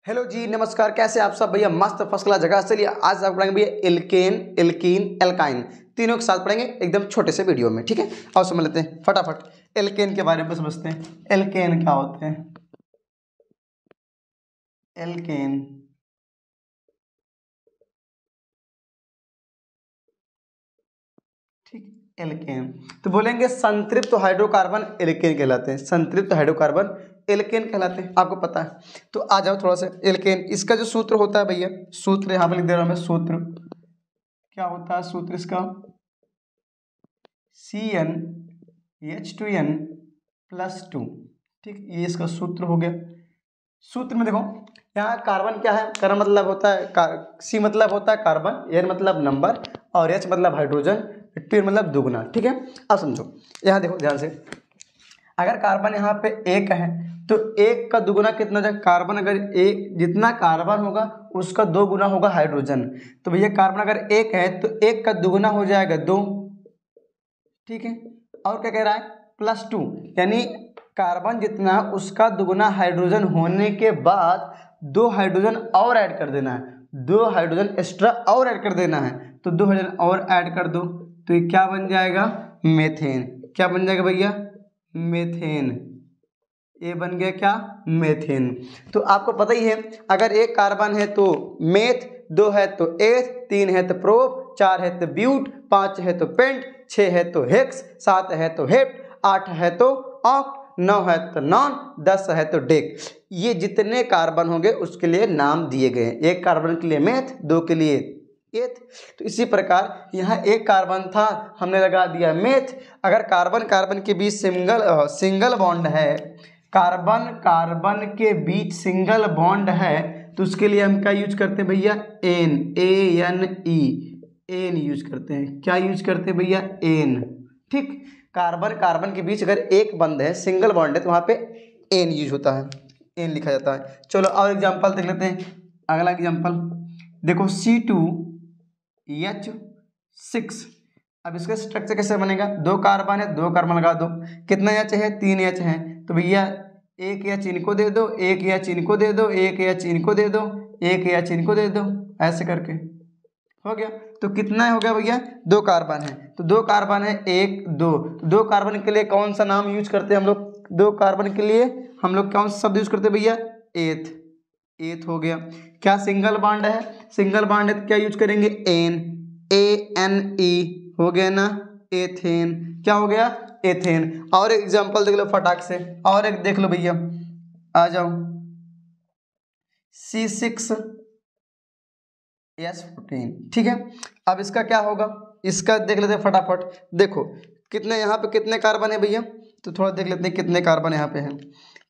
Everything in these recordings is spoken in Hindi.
हेलो जी, नमस्कार। कैसे आप सब भैया? मस्त फर्स्ट क्लास जगह। चलिए आज आप पढ़ेंगे भैया एल्केन, एल्कीन, एल्काइन, तीनों के साथ पढ़ेंगे एकदम छोटे से वीडियो में। ठीक है, और समझ लेते हैं फटाफट। एल्केन के बारे में समझते हैं। एल्केन क्या होते हैं? एल्केन ठीक, एल्केन तो बोलेंगे संतृप्त हाइड्रोकार्बन एल्केन कहलाते हैं। संतृप्त हाइड्रोकार्बन एल्केन कहलाते हैं, आपको पता है। तो आ जाओ थोड़ा सा एल्केन। इसका जो सूत्र होता है भैया, सूत्र यहाँ पर लिख दे रहा हूँ मैं। सूत्र क्या होता है? सूत्र इसका CnH2n+2। ठीक, ये इसका सूत्र हो गया। सूत्र में देखो, यहाँ कार्बन क्या है? कार्बन मतलब होता है सी मतलब होता है कार्बन, एन मतलब नंबर, और एच मतलब हाइड्रोजन, टू मतलब दुगना। ठीक है, अब समझो। यहाँ देखो ध्यान से, अगर कार्बन यहाँ पे एक है तो एक का दुगुना कितना हो जाएगा? कार्बन अगर एक, जितना कार्बन होगा उसका दो गुना होगा हाइड्रोजन। तो भैया कार्बन अगर एक है तो एक का दुगुना हो जाएगा दो। ठीक है, और क्या कह रहा है? +2, यानी कार्बन जितना उसका दुगुना हाइड्रोजन होने के बाद दो हाइड्रोजन और ऐड कर देना है। दो हाइड्रोजन एक्स्ट्रा और ऐड कर देना है, तो दो हाइड्रोजन और ऐड कर दो तो ये क्या बन जाएगा? मेथेन। क्या बन जाएगा भैया? मेथेन। ये बन गया क्या? मेथेन। तो आपको पता ही है, अगर एक कार्बन है तो मेथ, दो है तो एथ, तीन है तो प्रोप, चार है तो ब्यूट, पांच है तो पेंट, छः है तो हेक्स, सात है तो हेप्ट, आठ है तो ऑक्ट, नौ है तो नॉन, 10 है तो डेक। ये जितने कार्बन होंगे उसके लिए नाम दिए गए हैं। एक कार्बन के लिए मेथ, दो के लिए एथ। तो इसी प्रकार यहाँ एक कार्बन था, हमने लगा दिया मेथ। अगर कार्बन कार्बन के बीच सिंगल बॉन्ड है, कार्बन कार्बन के बीच सिंगल बॉन्ड है, तो उसके लिए हम क्या यूज करते हैं भैया? ANE, एन यूज करते हैं। क्या यूज करते हैं भैया? एन। ठीक, कार्बन कार्बन के बीच अगर एक बंद है, सिंगल बॉन्ड है, तो वहां पे एन यूज होता है, एन लिखा जाता है। चलो और एग्जांपल देख लेते हैं। अगला एग्जांपल देखो, C2H6। अब इसका स्ट्रक्चर कैसे बनेगा? दो कार्बन है, दो कार्बन लगा दो। कितना एच है? 3 एच है। तो भैया एक एच इनको दे दो, एक एच इनको दे दो, एक एच इनको दे दो, एक एच इनको दे दो, ऐसे करके हो गया। तो कितना हो गया भैया? दो कार्बन है, तो दो कार्बन है, एक दो। दो कार्बन के लिए कौन सा नाम यूज करते हैं हम लोग? दो कार्बन के लिए हम लोग कौन सा शब्द यूज करते हैं भैया? एथ। एथ हो गया। क्या सिंगल बॉन्ड है? सिंगल बॉन्ड है तो क्या यूज करेंगे? एन, ANE हो गया ना, एथेन। क्या हो गया? एथेन। और एक एग्जांपल देख लो फटाक से, और एक देख लो भैया, आ जाओ। C6H14। ठीक है, अब इसका क्या होगा? इसका देख लेते हैं फटाफट। देखो कितने यहाँ पे कितने कार्बन है भैया, तो थोड़ा देख लेते हैं कितने कार्बन यहाँ पे हैं।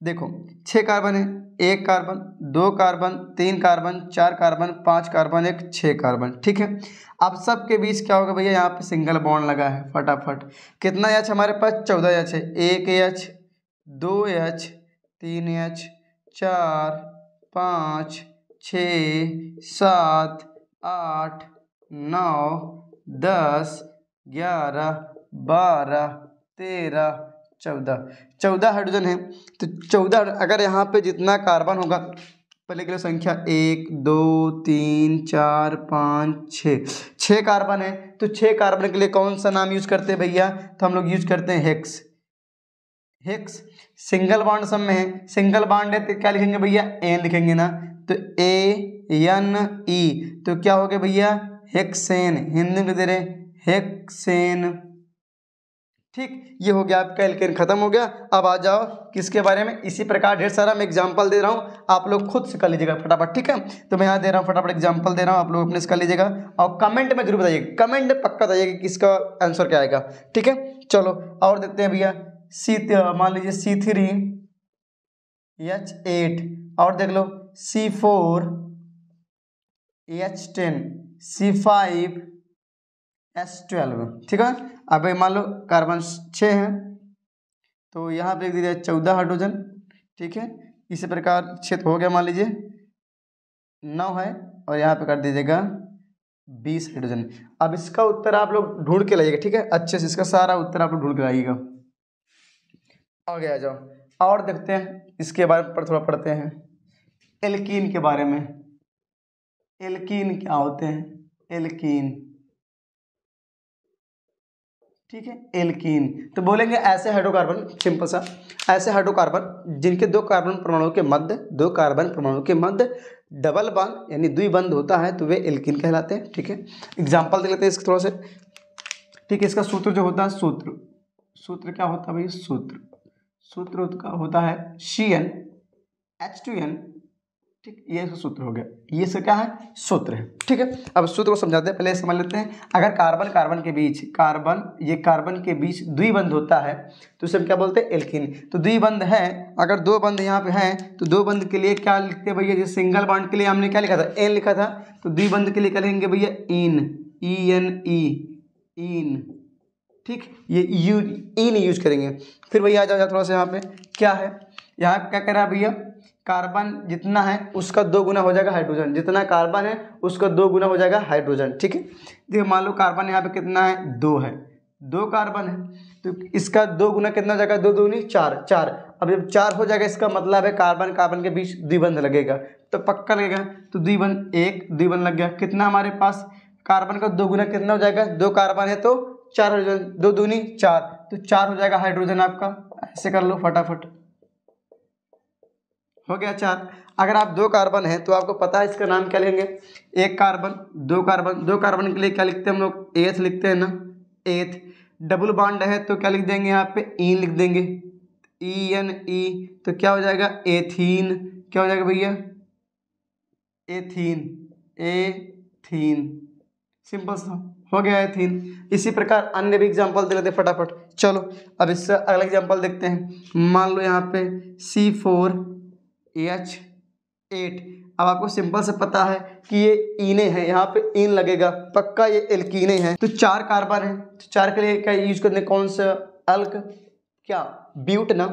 देखो 6 कार्बन है, एक कार्बन, दो कार्बन, तीन कार्बन, चार कार्बन, पांच कार्बन, एक 6 कार्बन। ठीक है, अब सबके बीच क्या होगा भैया? यहाँ पे सिंगल बॉन्ड लगा है। फटाफट कितना एच हमारे पास? 14 एच है। एक एच, दो एच, तीन एच, चार, पाँच, छ, सात, 8, 9, 10, 11, 12, 13, 14। 14 हाइड्रोजन है। तो 14, अगर यहाँ पे जितना कार्बन होगा, पहले के लिए संख्या 1 2 3 4 5 6 कार्बन है, तो 6 कार्बन के लिए कौन सा नाम यूज करते हैं भैया? तो हम लोग यूज करते हैं हेक्स। हेक्स सिंगल बॉन्ड सब में है, सिंगल बॉन्ड है तो क्या लिखेंगे भैया? एन लिखेंगे ना, तो ANE। तो क्या हो गया भैया? हेक्सेन। हिंदी में दे रहे हेक्सेन। ठीक, ये हो गया आपका एल्केन, खत्म हो गया। अब आ जाओ किसके बारे में? इसी प्रकार ढेर सारा मैं एग्जांपल दे रहा हूँ, आप लोग खुद से कर लीजिएगा फटाफट। ठीक है, तो मैं यहाँ दे रहा हूँ फटाफट एग्जांपल दे रहा हूँ, आप लोग अपने से कर लीजिएगा। और कमेंट में जरूर बताइएगा, कमेंट में पक्का बताइएगा कि इसका आंसर क्या आएगा। ठीक है, चलो और देखते हैं भैया। मान लीजिए C3H8, और देख लो C4H10, C5H12। ठीक है, अब मान लो कार्बन 6 है, तो यहाँ पे लिख दीजिए 14 हाइड्रोजन। ठीक है, इसी प्रकार 6 हो गया, मान लीजिए 9 है, और यहाँ पे कर दीजिएगा 20 हाइड्रोजन। अब इसका उत्तर आप लोग ढूंढ के लाइएगा। ठीक है, अच्छे से इसका सारा उत्तर आप लोग ढूंढ के लाइएगा। आगे आ जाओ और देखते हैं इसके बारे में, पर थोड़ा पढ़ते हैं। एल्कीन के बारे में। एल्कीन क्या होते हैं? एल्कीन, ठीक है, एल्कीन। तो बोलेंगे ऐसे हाइड्रोकार्बन, सिंपल सा, ऐसे हाइड्रोकार्बन जिनके दो कार्बन परमाणुओं के मध्य डबल बॉन्ड यानी द्विबंध होता है तो वे एल्कीन कहलाते हैं। ठीक है, एग्जांपल दे लेते हैं इसके थोड़ा से। ठीक है, इसका सूत्र जो होता है, सूत्र क्या होता है भाई? सूत्र का होता है CnH2n। ठीक, ये इसका सूत्र हो गया, ये इसका क्या है? सूत्र है। ठीक है, अब सूत्र को समझाते हैं, पहले समझ लेते हैं। अगर कार्बन के बीच द्विबंध होता है तो उसे हम क्या बोलते हैं? एल्कीन। तो द्विबंध है, अगर दो बंध यहाँ पे हैं तो दो बंध के लिए क्या लिखते हैं भैया? जैसे सिंगल बॉन्ड के लिए हमने क्या लिखा था? एन लिखा था, तो द्विबंध के लिए क्या लिखेंगे भैया? इन। ठीक, ये इन यूज करेंगे। फिर भैया आ जाओ थोड़ा सा, यहाँ पे क्या है? यहाँ क्या कह रहा है भैया? कार्बन जितना है उसका 2 गुना हो जाएगा हाइड्रोजन, जितना कार्बन है उसका 2 गुना हो जाएगा हाइड्रोजन। ठीक है, देखिए मान लो कार्बन यहाँ पे कितना है? 2 है, 2 कार्बन है, तो इसका 2 गुना कितना हो जाएगा? 2 दूनी 4। अब जब 4 हो जाएगा इसका मतलब है कार्बन के बीच द्विबंध लगेगा, तो पक्का लगेगा। तो द्विबंध लग गया। कितना हमारे पास? कार्बन का 2 गुना कितना हो जाएगा? 2 कार्बन है तो 4 हाइड्रोजन, 2 दूनी 4, तो 4 हो जाएगा हाइड्रोजन आपका। ऐसे कर लो फटाफट, हो गया 4। अगर आप 2 कार्बन है तो आपको पता है इसका नाम क्या लेंगे? 1 कार्बन, 2 कार्बन। 2 कार्बन के लिए क्या लिखते हैं हम लोग? एथ लिखते हैं ना, एथ। डबल बॉन्ड है तो क्या लिख देंगे यहाँ पे? इन लिख देंगे, ENE। तो क्या हो जाएगा? एथीन। क्या हो जाएगा भैया? एथीन। सिंपल सा हो गया एथीन। इसी प्रकार अन्य भी एग्जांपल दे लेते हैं फटाफट। चलो अब इससे अगला एग्जांपल देखते हैं। मान लो यहाँ पे C4H8। अब आपको सिंपल से पता है कि ये इने हैं, यहाँ पे इन लगेगा, पक्का ये एल्कीने हैं। तो 4 कार्बन है, तो 4 के लिए क्या यूज करते हैं? कौन सा? अल्क, क्या? ब्यूट ना,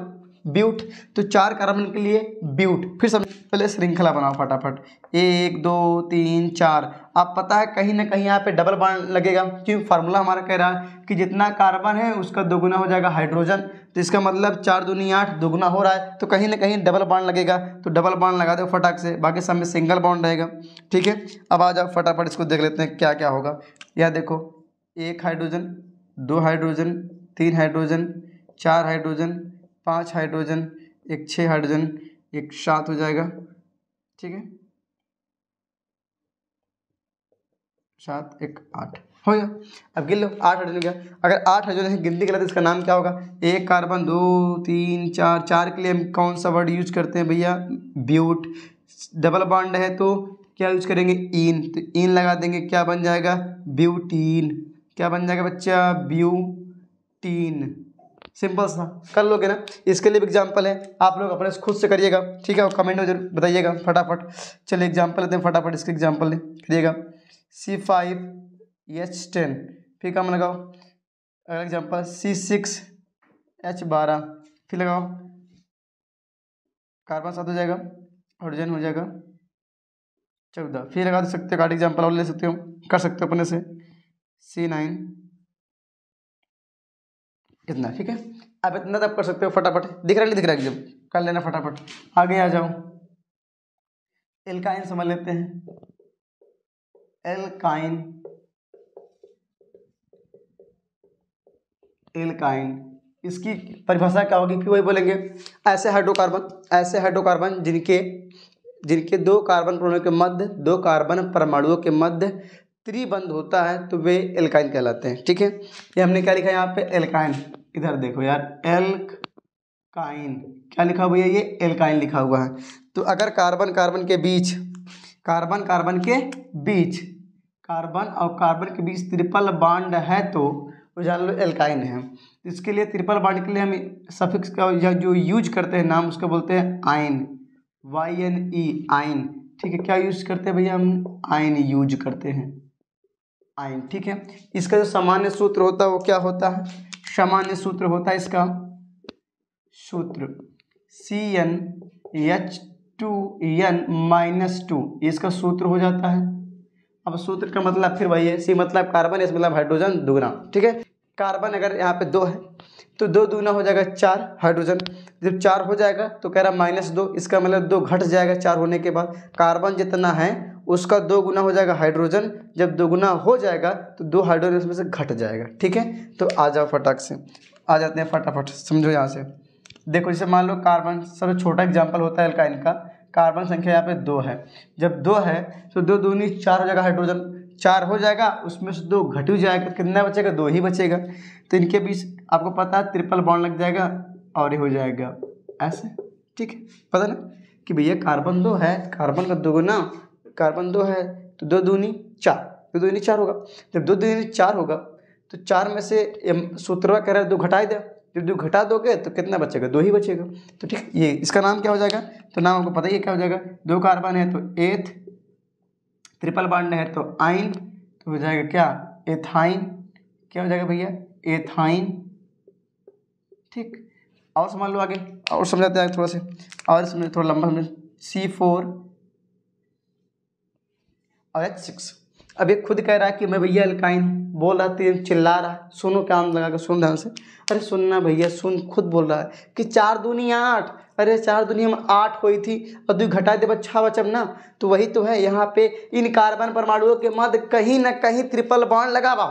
ब्यूट। तो 4 कार्बन के लिए ब्यूट। फिर सब पहले श्रृंखला बनाओ फटाफट, 1 2 3 4। आप पता है कहीं ना कहीं यहाँ पे डबल बॉन्ड लगेगा, क्योंकि फार्मूला हमारा कह रहा है कि जितना कार्बन है उसका 2 गुना हो जाएगा हाइड्रोजन। तो इसका मतलब 4 दूनी 8, 2 गुना हो रहा है, तो कहीं ना कहीं डबल बॉन्ड लगेगा। तो डबल बॉन्ड लगा दो फटाक से, बाकी सब में सिंगल बॉन्ड रहेगा। ठीक है, अब आ जाओ फटाफट इसको देख लेते हैं क्या क्या होगा। यह देखो, 1 hydrogen, 2 hydrogen, 3 hydrogen, 4 hydrogen, 5 hydrogen, एक 6 हाइड्रोजन, एक 7 हो जाएगा। ठीक है, 7 एक 8 हो गया। अब गिन लो, 8 हाइड्रोजन हो गया। अगर 8 हाइड्रोजन की गिनती करें तो इसका नाम क्या होगा? 1 कार्बन, 2 3 4। 4 के लिए हम कौन सा वर्ड यूज करते हैं भैया? ब्यूट। डबल बॉन्ड है तो क्या यूज करेंगे? इन। तो इन लगा देंगे, क्या बन जाएगा? ब्यूटीन। क्या बन जाएगा बच्चा? ब्यूटीन। सिंपल सा कर लोगे ना। इसके लिए भी एग्जाम्पल है, आप लोग अपने से खुद से करिएगा। ठीक है, और कमेंट में जरूर बताइएगा फटाफट। चलिए एग्जाम्पल लेते हैं फटाफट, इसके एग्जाम्पल करिएगा। C5H10, फिर कम लगाओ। अगला एग्जाम्पल C6H12, फिर लगाओ, कार्बन 7 हो जाएगा, हाइड्रोजन हो जाएगा 14। फिर लगा दे सकते हो, कार्ड एग्जाम्पल और ले सकते हो, कर सकते हो अपने से। C9 इतना। ठीक है, अब इतना तब कर सकते हो फटाफट। दिख रहा है नहीं दिख रहा है? जब कर लेना फटाफट। आगे आ जाओ, एल्काइन समझ लेते हैं। एल्काइन इसकी परिभाषा क्या होगी? फिर वही बोलेंगे, ऐसे हाइड्रोकार्बन जिनके 2 कार्बन परमाणुओं के मध्य त्रिबंध होता है तो वे एल्काइन कहलाते हैं। ठीक है, ये हमने क्या लिखा है यहाँ पे? एल्काइन। इधर देखो यार, एल्काइन क्या लिखा हुआ है? ये एल्काइन लिखा हुआ है। तो अगर कार्बन और कार्बन के बीच ट्रिपल बॉन्ड है तो जान लो एल्काइन है। इसके लिए ट्रिपल बॉन्ड के लिए हम सफिक्स का जो यूज करते हैं नाम, उसका बोलते हैं आयन, YNE, आयन। ठीक है, क्या यूज करते हैं भैया? हम आयन यूज करते हैं, आयन। ठीक है, इसका जो सामान्य सूत्र होता है वो क्या होता है? सामान्य सूत्र होता है इसका सूत्र CnH2n-2, इसका सूत्र हो जाता है। अब सूत्र का मतलब फिर वही है, C मतलब कार्बन, S मतलब हाइड्रोजन दुगना। ठीक है, कार्बन अगर यहाँ पे 2 है तो 2 दूना हो जाएगा 4 हाइड्रोजन। जब 4 हो जाएगा तो कह रहा -2, इसका मतलब 2 घट जाएगा 4 होने के बाद। कार्बन जितना है उसका 2 गुना हो जाएगा हाइड्रोजन। जब 2 गुना हो जाएगा तो 2 हाइड्रोजन उसमें से घट जाएगा। ठीक है, तो आ जाओ फटाक से, आ जाते हैं फटाफट, समझो यहाँ से। देखो जैसे मान लो कार्बन, सबसे छोटा एग्जाम्पल होता है एल्काइन का। कार्बन संख्या यहाँ पे 2 है। जब 2 है तो 2 दूनी 4 हो जाएगा हाइड्रोजन। 4 हो जाएगा, उसमें से 2 घट ही जाएगा, कितना बचेगा? 2 ही बचेगा। तो इनके बीच आपको पता है ट्रिपल बॉन्ड लग जाएगा और ये हो जाएगा ऐसे। ठीक है, पता ना कि भैया कार्बन 2 है, कार्बन का 2 गुना, कार्बन 2 है तो 2 दूनी 4, 2 दूनी 4 होगा। जब 2 दूनी 4 होगा तो 4 में से सूत्रवा कह रहा है 2 घटा दे। जब 2 घटा दोगे तो कितना बचेगा? 2 ही बचेगा। तो ठीक, ये इसका नाम क्या हो जाएगा? तो नाम आपको पता ही है क्या हो जाएगा। 2 कार्बन है तो एथ, ट्रिपल बॉन्ड है तो आइन, तो हो जाएगा क्या? एथाइन। क्या हो जाएगा भैया? एथाइन। ठीक, और समझ लो आगे, और समझाते हैं थोड़ा से, और इसमें थोड़ा लंबा समझ। C4 और H6। अब ये खुद कह रहा है कि मैं भैया अल्काइन, बोल रहा है, चिल्ला रहा है। सुनो, कान लगा के सुन ध्यान से। अरे सुनना भैया, सुन, खुद बोल रहा है कि 4 दूनी 8। अरे 4 दूनी में 8 हुई थी और 2 घटा दे बच्चा बचब ना। तो वही तो है, यहाँ पे इन कार्बन परमाणुओं के मध्य कहीं ना कहीं ट्रिपल बॉन्ड लगा बा,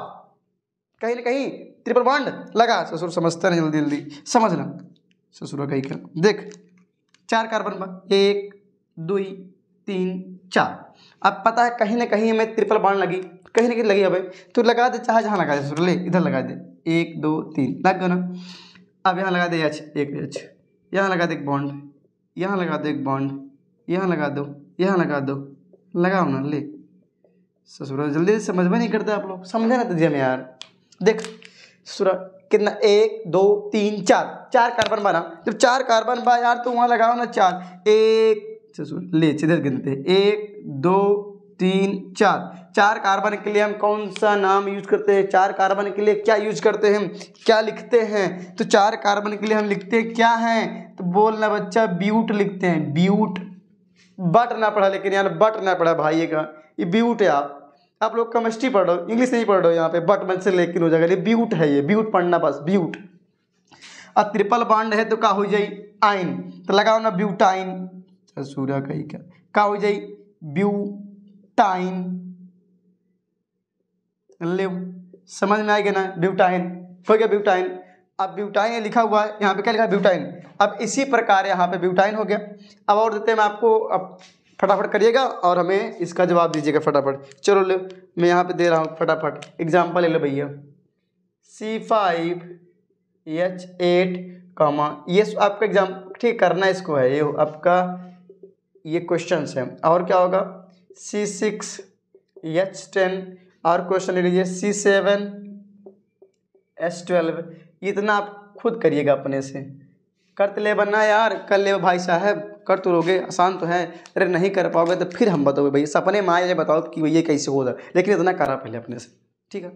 कहीं ना कहीं ट्रिपल बॉन्ड लगा। ससुर समझता नहीं, जल्दी जल्दी समझना ससुर कहीं का। देख 4 कार्बन बा, 1 2 3 4। अब पता है कहीं ना कहीं हमें ट्रिपल बॉन्ड लगी, कहीं ना कहीं लगी। अबे तो लगा दे, चाहे जहाँ लगा दे ससुर, ले इधर लगा दे, 1 2 3 लग गया ना। अब यहाँ लगा दे H, एक H, यहाँ लगा दे एक बॉन्ड, यहाँ लगा दो एक बॉन्ड, यहाँ लगा दो, यहाँ लगा दो, लगाओ ना। ले ससुर जल्दी समझ में नहीं करते आप लोग, समझे ना तुझे में यार। देख ससुर कितना, 1 2 3 4 कार्बन बना। जब 4 कार्बन बा यार तो वहाँ लगाओ ना 4। 1 ससुर ले सीधे गिनते, 1 2 3 4 कार्बन के लिए हम कौन सा नाम यूज करते हैं? 4 कार्बन के लिए क्या यूज करते हैं, क्या लिखते हैं? तो 4 कार्बन के लिए हम लिखते हैं क्या हैं? तो बोलना बच्चा, ब्यूट लिखते हैं, ब्यूट। बट ना पढ़ा, लेकिन यार बट ना पढ़ा भाई का, ये ब्यूट है। आप लोग केमिस्ट्री पढ़ रहे हो, इंग्लिश नहीं पढ़ रहे हो। यहाँ पे बट मन से लेकिन हो जाएगा, ये ब्यूट है, ये ब्यूट पढ़ना बस, ब्यूट। और ट्रिपल बॉन्ड है तो का हो जाई? आइन। तो लगाओ ना ब्यूटाइन। सूर्य कही क्या हो जाई? ब्यूटाइन। ले समझ में आएगा ना, ब्यूटाइन हो गया, ब्यूटाइन। अब ब्यूटाइन लिखा हुआ है, यहाँ पे क्या लिखा है? ब्यूटाइन। अब इसी प्रकार यहाँ पे ब्यूटाइन हो गया। अब और देते हैं मैं आपको, अब फटाफट करिएगा और हमें इसका जवाब दीजिएगा फटाफट। चलो ले, मैं यहाँ पे दे रहा हूँ फटाफट एग्जाम्पल ले लो भैया। C5H8, ये आपका एग्जाम ठीक करना इसको है, ये आपका ये क्वेश्चन है। और क्या होगा? C6H10, और क्वेश्चन ले लीजिए C7H12। इतना आप खुद करिएगा अपने से, करते ले बनना यार, कर ले भाई साहब, कर तो लोगे, आसान तो है। अरे नहीं कर पाओगे तो फिर हम बताओगे भैया, सपने में आए बताओ कि भैया कैसे होगा, लेकिन इतना करा पहले अपने से। ठीक है।